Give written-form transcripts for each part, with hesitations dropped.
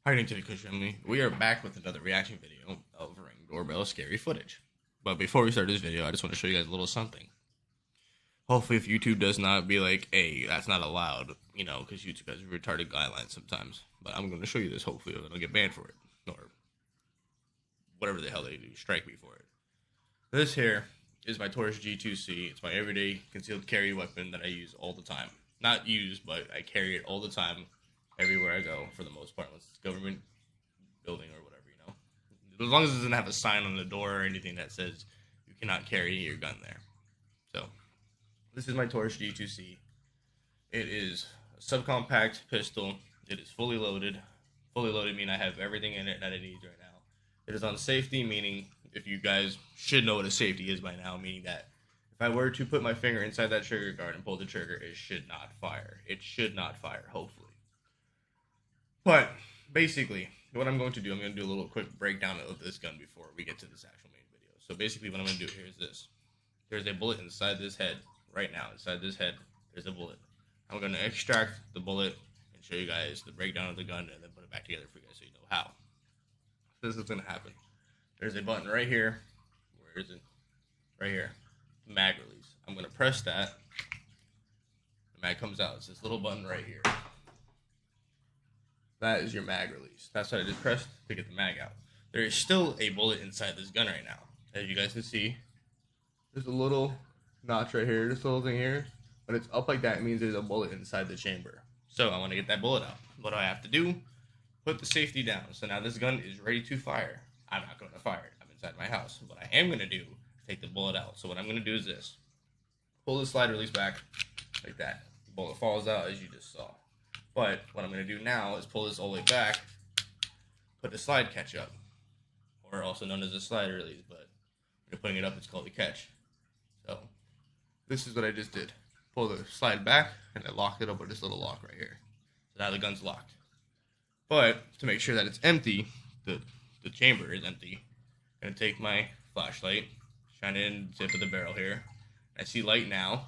Hi, today, Kush family. We are back with another reaction video of Ring Doorbell scary footage. But before we start this video, I just want to show you guys a little something. Hopefully, if YouTube does not be like, hey, that's not allowed, because YouTube has retarded guidelines sometimes. But I'm going to show you this, hopefully, I don't get banned for it. Or whatever the hell they do, strike me for it. This here is my Taurus G2C. It's my everyday concealed carry weapon that I use all the time. Not use, but I carry it all the time. Everywhere I go, for the most part, unless it's government building or whatever, As long as it doesn't have a sign on the door or anything that says you cannot carry your gun there. So, this is my Taurus G2C. It is a subcompact pistol. It is fully loaded. Fully loaded meaning I have everything in it that it needs right now. It is on safety, meaning if you guys should know what a safety is by now, meaning that if I were to put my finger inside that trigger guard and pull the trigger, it should not fire. It should not fire, hopefully. But, basically, what I'm going to do, I'm going to do a little quick breakdown of this gun before we get to this actual main video. So, basically, what I'm going to do here is this. There's a bullet inside this head. Right now, inside this head, there's a bullet. I'm going to extract the bullet and show you guys the breakdown of the gun and then put it back together for you guys so you know how. This is going to happen. There's a button right here. Where is it? Right here. Mag release. I'm going to press that. The mag comes out. It's this little button right here. That is your mag release. That's what I just pressed to get the mag out. There is still a bullet inside this gun right now. As you guys can see, there's a little notch right here, this little thing here. When it's up like that, it means there's a bullet inside the chamber. So I want to get that bullet out. What do I have to do? Put the safety down. So now this gun is ready to fire. I'm not going to fire it. I'm inside my house. What I am going to do is take the bullet out. So what I'm going to do is this. Pull the slide release back like that. The bullet falls out as you just saw. But what I'm going to do now is pull this all the way back, put the slide catch up, or also known as a slide release, but when you're putting it up, it's called a catch. So this is what I just did. Pull the slide back, and I locked it up with this little lock right here. So now the gun's locked. But to make sure that it's empty, the chamber is empty, I'm going to take my flashlight, shine it in the tip of the barrel here. I see light now,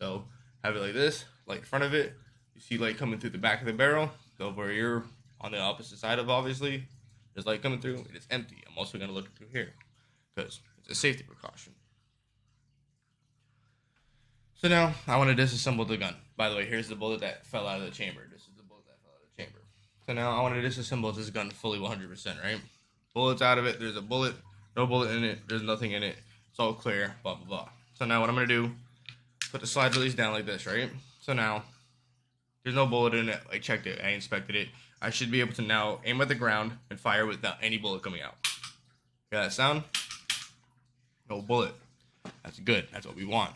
so have it like this, light in front of it. You see light coming through the back of the barrel. So where you're on the opposite side of, obviously, there's light coming through. It is empty. I'm also going to look through here because it's a safety precaution. So now I want to disassemble the gun. By the way, here's the bullet that fell out of the chamber. This is the bullet that fell out of the chamber. So now I want to disassemble this gun fully 100%, right? Bullet's out of it. There's a bullet. No bullet in it. There's nothing in it. It's all clear. Blah, blah, blah. So now what I'm going to do, put the slide release down like this, right? So now there's no bullet in it. I checked it. I inspected it. I should be able to now aim at the ground and fire without any bullet coming out. Hear that sound? No bullet. That's good. That's what we want.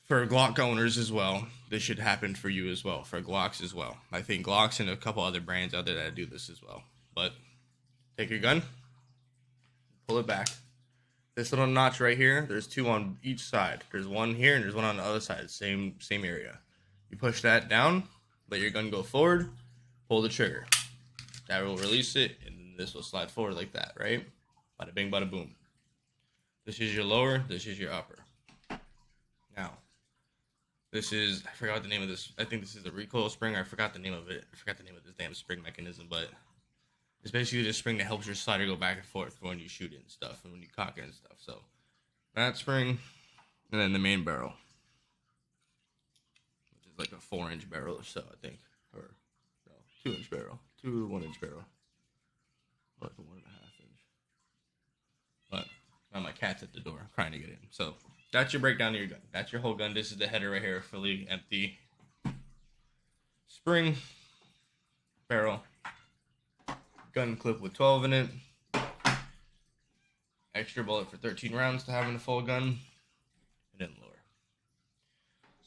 For Glock owners as well, this should happen for you as well. For Glocks as well. I think Glocks and a couple other brands out there that do this as well. But take your gun, pull it back. This little notch right here, there's two on each side. There's one here and there's one on the other side. Same area. You push that down, let your gun go forward, pull the trigger. That will release it, and this will slide forward like that, right? Bada bing, bada boom. This is your lower, this is your upper. Now, this is, I forgot the name of this. I think this is a recoil spring. I forgot the name of it. I forgot the name of this damn spring mechanism, but it's basically the spring that helps your slider go back and forth when you shoot it and stuff, and when you cock it and stuff. So, that spring, and then the main barrel. Like a 4-inch barrel or so, I think, or no, 2-inch barrel, 2 1-inch barrel, like a 1.5 inch. But now my cat's at the door, trying to get in. So that's your breakdown of your gun. That's your whole gun. This is the header right here, fully empty. Spring, barrel, gun clip with 12 in it. Extra bullet for 13 rounds to have in a full gun, and then lower.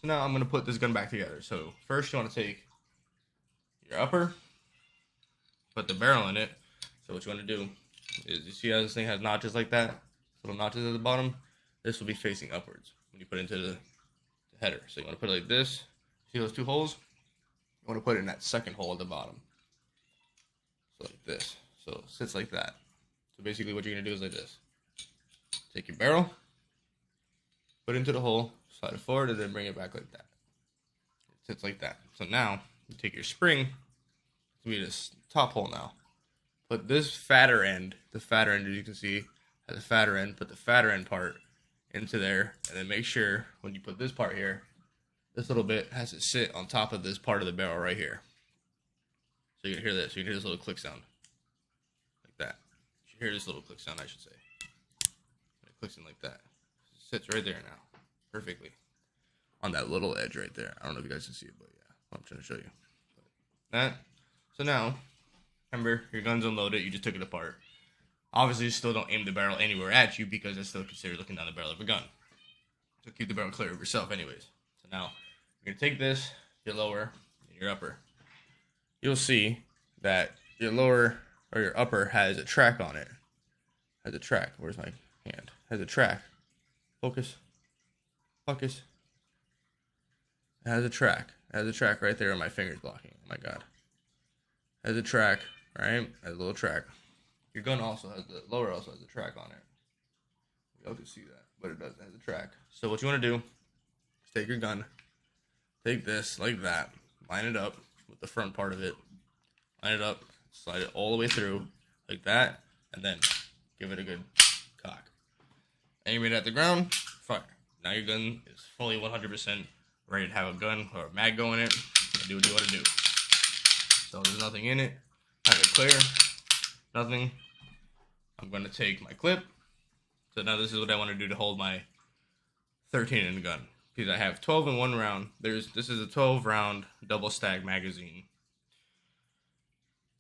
So now I'm going to put this gun back together. So first you want to take your upper, put the barrel in it. So what you want to do is, you see how this thing has notches like that? Little notches at the bottom? This will be facing upwards when you put it into the header. So you want to put it like this. See those two holes? You want to put it in that second hole at the bottom. So like this. So it sits like that. So basically what you're going to do is like this. Take your barrel, put it into the hole, slide it forward, and then bring it back like that. It sits like that. So now, you take your spring, It's gonna be this top hole now. Put this fatter end, the fatter end, as you can see, has a fatter end. Put the fatter end part into there, and then make sure when you put this part here, this little bit has to sit on top of this part of the barrel right here. So you can hear this. You can hear this little click sound, like that. You can hear this little click sound, I should say. It clicks in like that. It sits right there now, perfectly, on that little edge right there. I don't know if you guys can see it, but yeah, I'm trying to show you. That. So now, remember, your gun's unloaded. You just took it apart. Obviously, you still don't aim the barrel anywhere at you because it's still considered looking down the barrel of a gun. So keep the barrel clear of yourself, anyways. So now, you're gonna take this, your lower, and your upper. You'll see that your lower or your upper has a track on it. Has a track. Where's my hand? Has a track. Focus. Focus. It has a track. It has a track right there, and my finger's blocking. Oh my god. It has a track, right? Has a little track. Your gun also has the lower also has a track on it. Y'all can see that, but it does. It has a track. So what you want to do is take your gun, take this like that, line it up with the front part of it, line it up, slide it all the way through like that, and then give it a good cock. Aim it at the ground, fire. Now your gun is fully 100% ready to have a gun or a mag go in it and do what you want to do. So there's nothing in it. Have it clear. Nothing. I'm going to take my clip. So now this is what I want to do to hold my 13 in the gun. Because I have 12 in one round. This is a 12 round double stack magazine.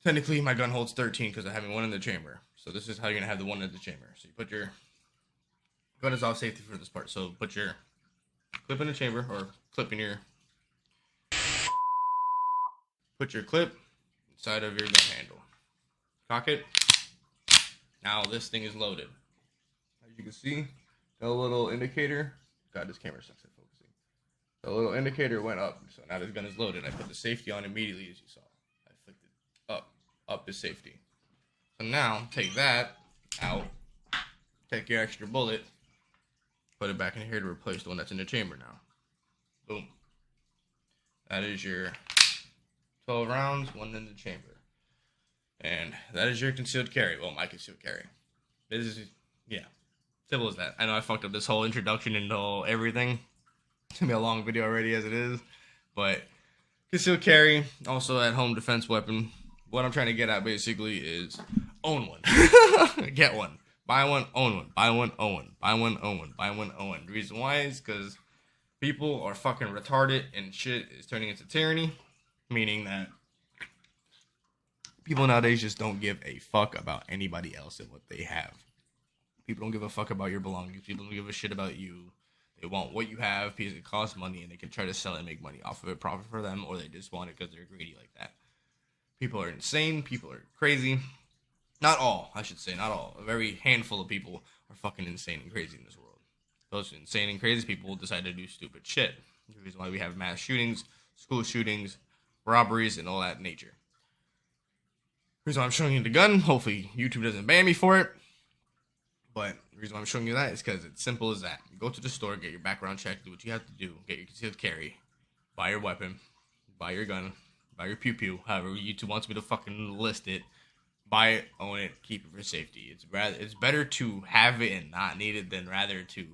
Technically my gun holds 13 because I have one in the chamber. So this is how you're going to have the one in the chamber. So you put your gun is off safety for this part. So put your clip in the chamber or clip in your... Put your clip inside of your gun handle. Cock it. Now this thing is loaded. As you can see, the little indicator. God, this camera sucks at focusing. The little indicator went up. So now this gun is loaded. I put the safety on immediately, as you saw. I flicked it up. Up is safety. So now, take that out. Take your extra bullet. Put it back in here to replace the one that's in the chamber now. Boom. That is your 12 rounds, one in the chamber. And that is your concealed carry. Well, my concealed carry. This is, yeah, simple as that. I know I fucked up this whole introduction and all everything. It's going to be a long video already as it is. But concealed carry, also at home defense weapon. What I'm trying to get at basically is own one. Get one. Buy one, own one. Buy one, own one. Buy one, own one. Buy one, own one. The reason why is because people are fucking retarded and shit is turning into tyranny. Meaning that people nowadays just don't give a fuck about anybody else and what they have. People don't give a fuck about your belongings. People don't give a shit about you. They want what you have because it costs money and they can try to sell it and make money off of it, profit for them, or they just want it because they're greedy like that. People are insane. People are crazy. Not all, I should say, not all. A very handful of people are fucking insane and crazy in this world. Those insane and crazy people decide to do stupid shit. The reason why we have mass shootings, school shootings, robberies, and all that nature. The reason why I'm showing you the gun, hopefully YouTube doesn't ban me for it, but the reason why I'm showing you that is because it's simple as that. You go to the store, get your background check, do what you have to do, get your concealed carry, buy your weapon, buy your gun, buy your pew-pew, however YouTube wants me to fucking list it, buy it, own it, keep it for safety. It's better to have it and not need it than rather to...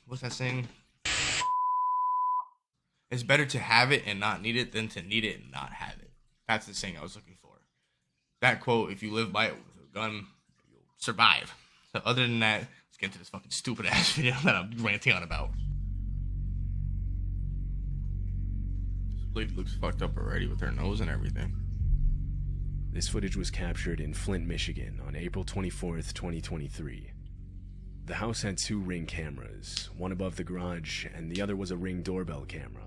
What's that saying? It's better to have it and not need it than to need it and not have it. That's the saying I was looking for. That quote, if you live by it with a gun, you'll survive. So other than that, let's get into this fucking stupid ass video that I'm ranting on about. This lady looks fucked up already with her nose and everything. This footage was captured in Flint, Michigan on April 24th, 2023. The house had 2 Ring cameras, one above the garage and the other was a Ring doorbell camera.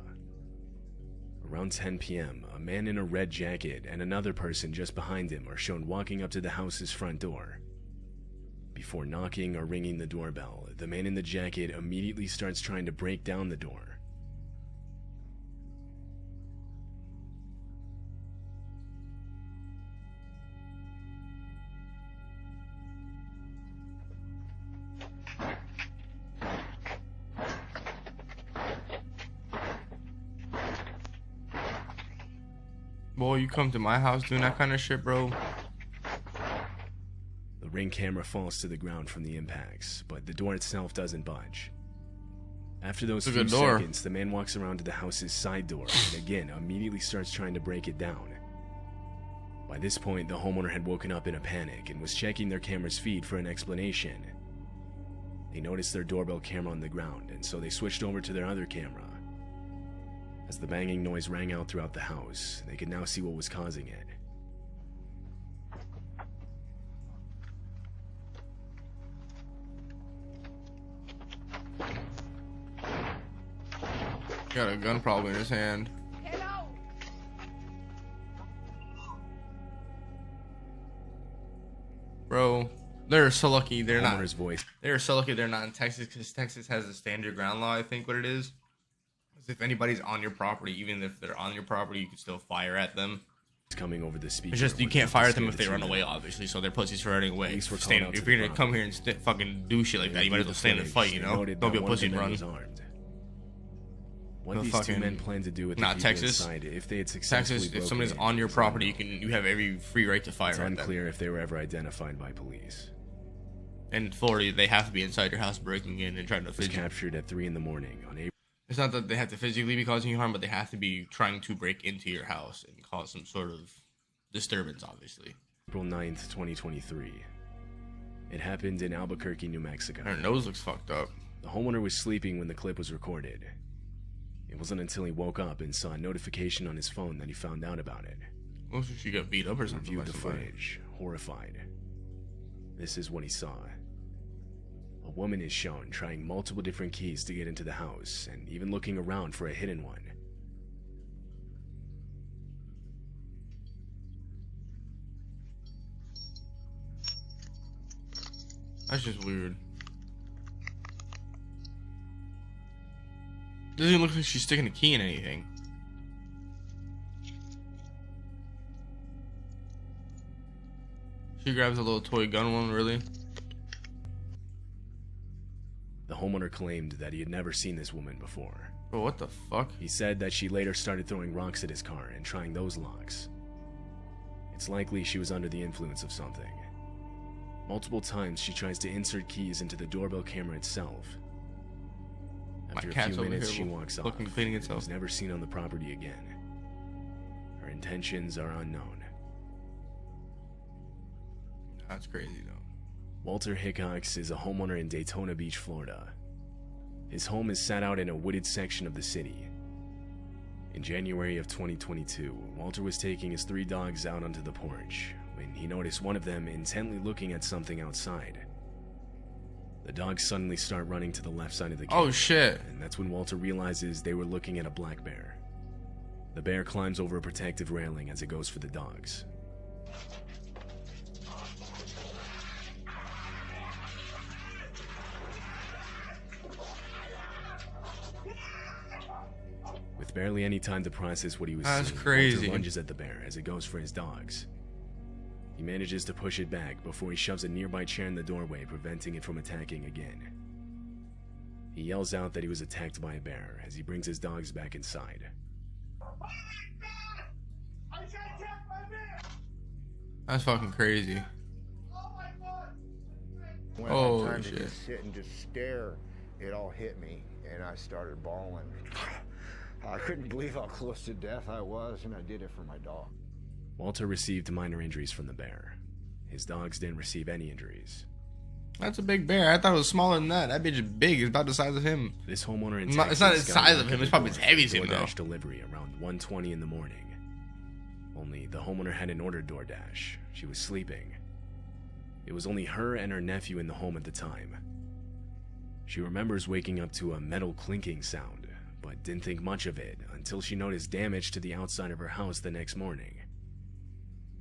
Around 10 p.m., a man in a red jacket and another person just behind him are shown walking up to the house's front door. Before knocking or ringing the doorbell, the man in the jacket immediately starts trying to break down the door. Boy, you come to my house doing that kind of shit, bro. The Ring camera falls to the ground from the impacts, but the door itself doesn't budge. After those few seconds, the man walks around to the house's side door and again immediately starts trying to break it down. By this point, the homeowner had woken up in a panic and was checking their camera's feed for an explanation. They noticed their doorbell camera on the ground, and so they switched over to their other camera. As the banging noise rang out throughout the house, they could now see what was causing it. Got a gun probably in his hand. Hello. Bro, they're so lucky they're not. Voice. They're so lucky they're not in Texas, because Texas has a standard ground law, I think what it is. If anybody's on your property, even if they're on your property, you can still fire at them. Coming over the speaker. It's just you can't fire at them if they run away, obviously. So they're pussies for running away. If you're gonna come here and fucking do shit like that, you might as well stand and fight. You know, don't be a pussy and run. What these two men plan to do with the people Texas. inside, if they had successfully Texas, if somebody's on your property, you have every free right to fire at them. It's unclear if they were ever identified by police. In Florida, they have to be inside your house breaking in and trying to. Was captured at 3 a.m. on April. It's not that they have to physically be causing you harm, but they have to be trying to break into your house and cause some sort of disturbance, obviously. April 9th, 2023. It happened in Albuquerque, New Mexico. Her nose looks fucked up. The homeowner was sleeping when the clip was recorded. It wasn't until he woke up and saw a notification on his phone that he found out about it. Looks like she got beat up or something. Reviewed the footage, horrified. This is what he saw. A woman is shown trying multiple different keys to get into the house, and even looking around for a hidden one. That's just weird. Doesn't even look like she's sticking a key in anything. She grabs a little toy gun one, really? The homeowner claimed that he had never seen this woman before. Bro, what the fuck? He said that she later started throwing rocks at his car and trying those locks. It's likely she was under the influence of something. Multiple times she tries to insert keys into the doorbell camera itself. After a few minutes she walks off. Cleaning itself. Was never seen on the property again. Her intentions are unknown. That's crazy though. Walter Hickox is a homeowner in Daytona Beach, Florida. His home is set out in a wooded section of the city. In January of 2022, Walter was taking his 3 dogs out onto the porch when he noticed one of them intently looking at something outside. The dogs suddenly start running to the left side of the camera. Oh shit. And that's when Walter realizes they were looking at a black bear. The bear climbs over a protective railing as it goes for the dogs. With barely any time to process what he was seeing, crazy. Walter lunges at the bear as it goes for his dogs. He manages to push it back before he shoves a nearby chair in the doorway, preventing it from attacking again. He yells out that he was attacked by a bear as he brings his dogs back inside. That's fucking crazy. When I had time to just sit and just stare, it all hit me, and I started bawling. I couldn't believe how close to death I was, and I did it for my dog. Walter received minor injuries from the bear. His dogs didn't receive any injuries. That's a big bear. I thought it was smaller than that. That bitch is big. It's about the size of him. This homeowner in It's Texas not the got size a of him. knock It's at the probably as door heavy as for him, though. DoorDash delivery around 1:20 in the morning. Only the homeowner hadn't ordered DoorDash. She was sleeping. It was only her and her nephew in the home at the time. She remembers waking up to a metal clinking sound, but didn't think much of it until she noticed damage to the outside of her house the next morning.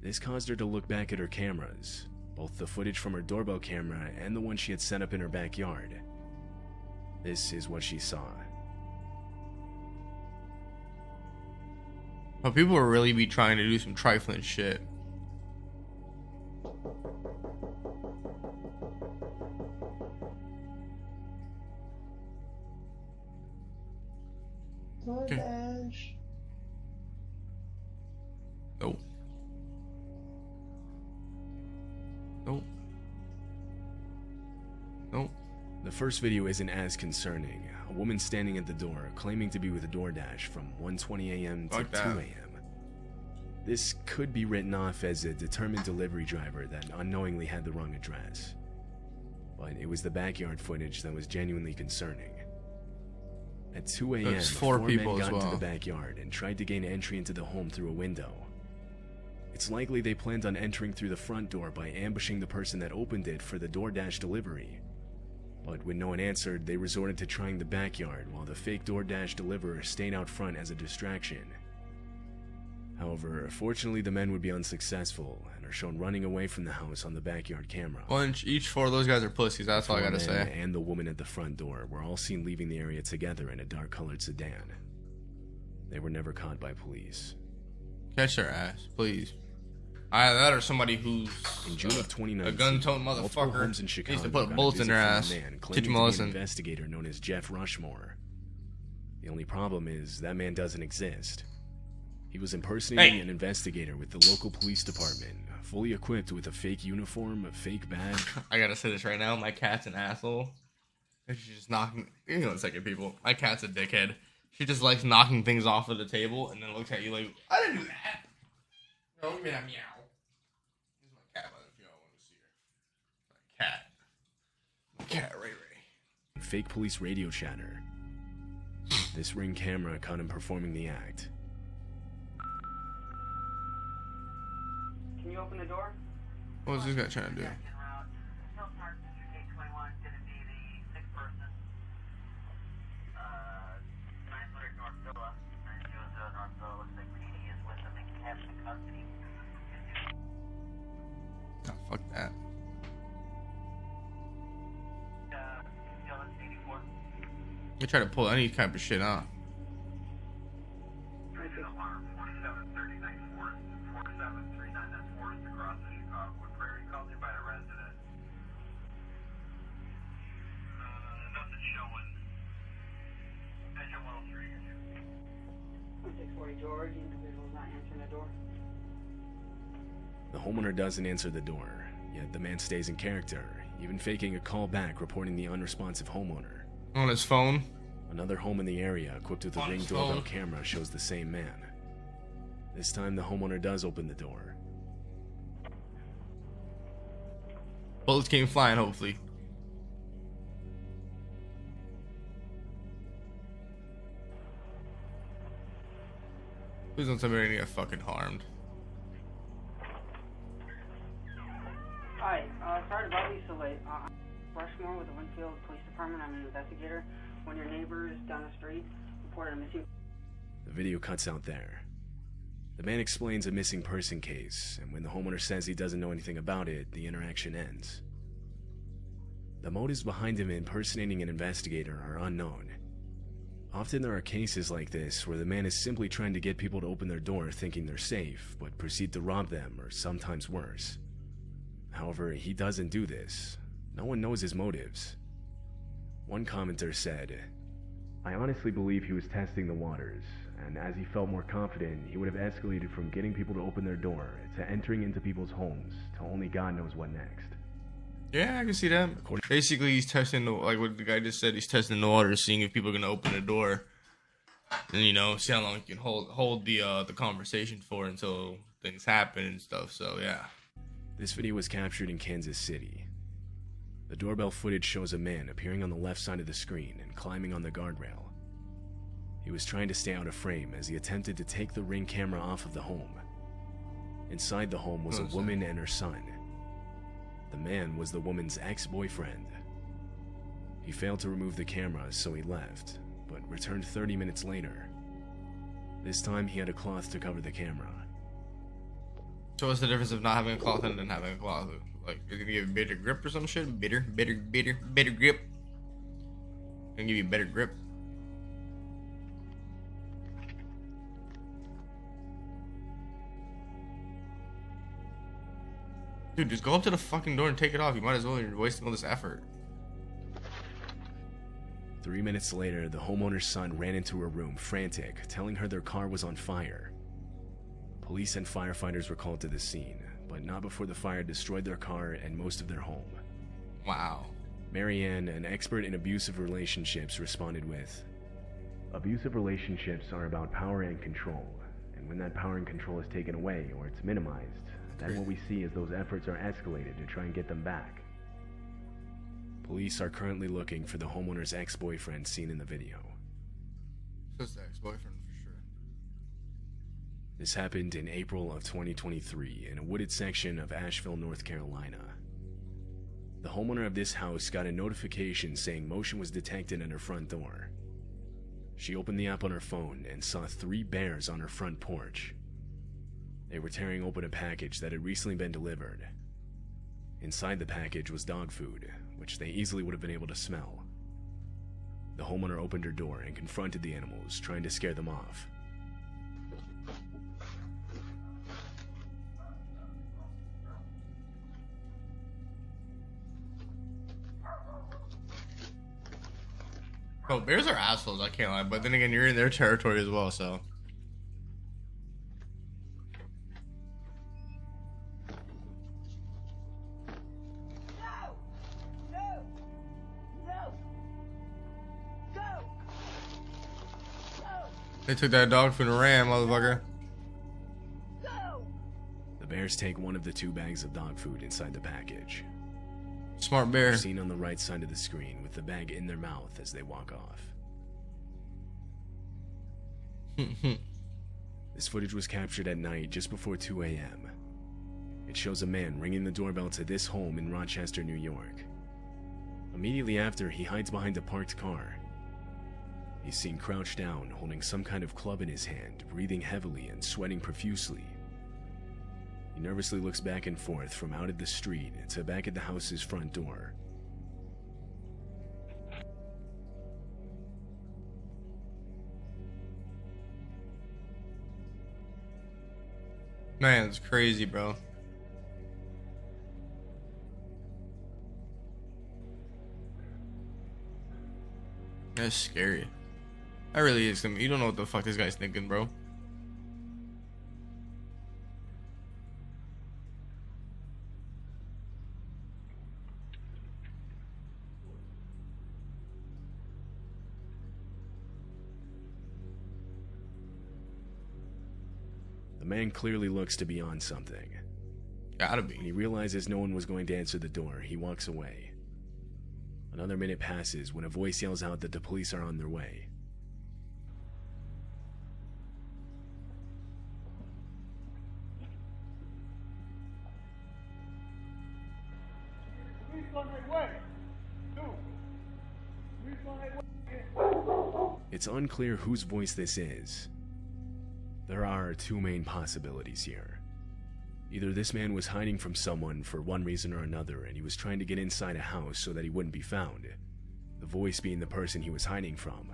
This caused her to look back at her cameras, both the footage from her doorbell camera and the one she had set up in her backyard. This is what she saw. But people will really be trying to do some trifling shit. first video isn't as concerning. A woman standing at the door claiming to be with DoorDash from 1:20 a.m. to 2 a.m. This could be written off as a determined delivery driver that unknowingly had the wrong address. But it was the backyard footage that was genuinely concerning. At 2 a.m., four men got into the backyard and tried to gain entry into the home through a window. It's likely they planned on entering through the front door by ambushing the person that opened it for the DoorDash delivery. But when no one answered, they resorted to trying the backyard while the fake DoorDash deliverer stayed out front as a distraction. However, fortunately the men would be unsuccessful and are shown running away from the house on the backyard camera. Well, each four of those guys are pussies, that's all I gotta say. And the woman at the front door were all seen leaving the area together in a dark-colored sedan. They were never caught by police. Catch their ass, please. Either that or somebody who's in June of 2019, a gun-toting motherfucker homes in Chicago needs to put bullets in their ass. Teach them a lesson. An investigator known as Jeff Rushmore. The only problem is that man doesn't exist. He was impersonating an investigator with the local police department, fully equipped with a fake uniform, a fake badge. I gotta say this right now, my cat's an asshole. She's just knocking. Hang on a second, people. My cat's a dickhead. She just likes knocking things off of the table and then looks at you like, I didn't do that. No, give me that meow. This is my cat, if y'all want to see her. My cat. My cat, Ray Ray. Fake police radio chatter. This Ring camera caught him performing the act. Can you open the door? What was this guy trying to do? Oh, fuck that. You try to pull any type of shit out. George, the individual's not answering the door. The homeowner doesn't answer the door, yet the man stays in character, even faking a call back reporting the unresponsive homeowner. On his phone? Another home in the area equipped with a Ring doorbell camera shows the same man. This time the homeowner does open the door. Bullets came flying, hopefully. Please don't tell me anyone get fucking harmed. Hi, sorry to bother you so late. I'm Rushmore with the Winfield Police Department. I'm an investigator. One of your neighbors down the street reported a missing... The video cuts out there. The man explains a missing person case, and when the homeowner says he doesn't know anything about it, the interaction ends. The motives behind him impersonating an investigator are unknown. Often there are cases like this where the man is simply trying to get people to open their door thinking they're safe, but proceed to rob them, or sometimes worse. However, he doesn't do this. No one knows his motives. One commenter said, "I honestly believe he was testing the waters, and as he felt more confident, he would have escalated from getting people to open their door to entering into people's homes to only God knows what next." Yeah, I can see that. Basically, he's testing the, like what the guy just said, he's testing the water, seeing if people are gonna open the door, and you know, see how long you can hold the conversation for until things happen and stuff. So yeah. This video was captured in Kansas City. The doorbell footage shows a man appearing on the left side of the screen and climbing on the guardrail. He was trying to stay out of frame as he attempted to take the Ring camera off of the home. Inside the home was a woman and her son. The man was the woman's ex-boyfriend. He failed to remove the camera, so he left, but returned 30 minutes later. This time he had a cloth to cover the camera. So what's the difference of not having a cloth and then having a cloth? Like, is it gonna give you better grip or some shit? Better grip. Gonna give you better grip. Dude, just go up to the fucking door and take it off. You might as well. You're wasting all this effort. 3 minutes later, the homeowner's son ran into her room, frantic, telling her their car was on fire. Police and firefighters were called to the scene, but not before the fire destroyed their car and most of their home. Wow. Marianne, an expert in abusive relationships, responded with, "Abusive relationships are about power and control, and when that power and control is taken away or it's minimized, then what we see is those efforts are escalated to try and get them back." Police are currently looking for the homeowner's ex-boyfriend seen in the video. So it's the ex-boyfriend for sure. This happened in April of 2023 in a wooded section of Asheville, North Carolina. The homeowner of this house got a notification saying motion was detected at her front door. She opened the app on her phone and saw 3 bears on her front porch. They were tearing open a package that had recently been delivered. Inside the package was dog food, which they easily would have been able to smell. The homeowner opened her door and confronted the animals, trying to scare them off. Oh, bears are assholes, I can't lie. But then again, you're in their territory as well, so. They took that dog food and ran, motherfucker. The bears take one of the 2 bags of dog food inside the package. Smart bear. They're seen on the right side of the screen with the bag in their mouth as they walk off. This footage was captured at night just before 2 a.m. It shows a man ringing the doorbell to this home in Rochester, New York. Immediately after, he hides behind a parked car. He's seen crouched down, holding some kind of club in his hand, breathing heavily and sweating profusely. He nervously looks back and forth from out at the street to back at the house's front door. Man, it's crazy, bro. That's scary. That really is. You don't know what the fuck this guy's thinking, bro. The man clearly looks to be on something. Gotta When he be. realizes no one was going to answer the door, he walks away. Another minute passes when a voice yells out that the police are on their way. It's unclear whose voice this is. There are 2 main possibilities here. Either this man was hiding from someone for one reason or another and he was trying to get inside a house so that he wouldn't be found, the voice being the person he was hiding from.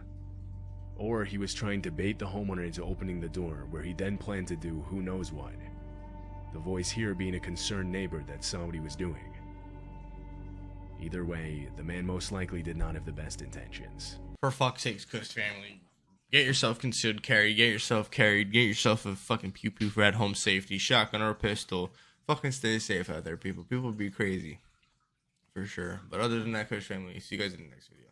Or he was trying to bait the homeowner into opening the door where he then planned to do who knows what. The voice here being a concerned neighbor that saw what he was doing. Either way, the man most likely did not have the best intentions. For fuck's sakes, Kush family. Get yourself concealed carry, get yourself carried, get yourself a fucking pew-pew for at-home safety, shotgun or a pistol. Fucking stay safe out there, people. People be crazy. For sure. But other than that, Kush family, see you guys in the next video.